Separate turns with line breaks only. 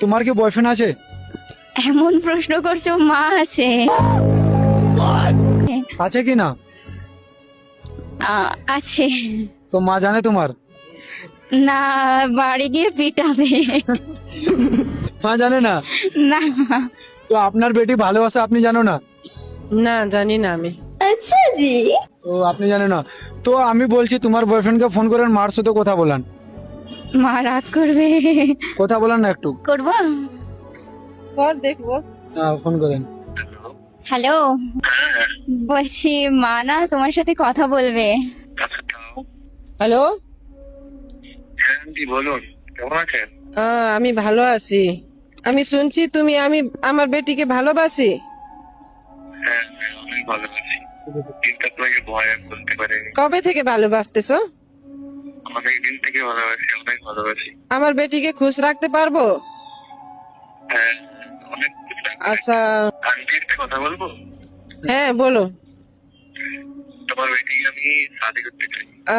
তোমার কি বয়ফ্রেন্ড আছে?
এমন প্রশ্ন করছো, মা আছে।
আছে কি না?
আছে।
তো মা জানে তোমার?
না, বাড়ি গিয়ে পিটাবে।
মা জানে না?
না।
তো আপনার বেটি ভালোবাসে আপনি জানো না?
না, জানি না আমি।
আচ্ছা জি।
ও আপনি জানেন না? তো আমি বলছি তোমার বয়ফ্রেন্ডকে ফোন করেন, মার সাথে কথা বলান।
মা রাগ করবে।
কথা বলান না একটু।
করবো।
কর দেখবো।
ফোন করেন।
হ্যালো, বলছি মা না তোমার সাথে কথা বলবে।
হ্যালো।
হ্যাঁ আন্টি বলুন, কেমন আছেন?
আমি ভালো আছি। আমি শুনছি তুমি আমার বেটিকে ভালোবাসি।
হ্যাঁ হ্যাঁ, অনেক ভালোবাসি, কিন্তু আপনাকে ভয় বলতে পারিনি।
কবে থেকে ভালোবাসতেছো?
অনেক দিন থেকে ভালোবাসি, অনেক ভালোবাসি।
আমার বেটিকে খুশ রাখতে পারবো?
হ্যাঁ, অনেক কিছু আছে।
আচ্ছা।
আন্টি একটা কথা বলবো?
হ্যাঁ বলো।
তোমার বেটিকে আমি শাদি করতে চাই।
আচ্ছা।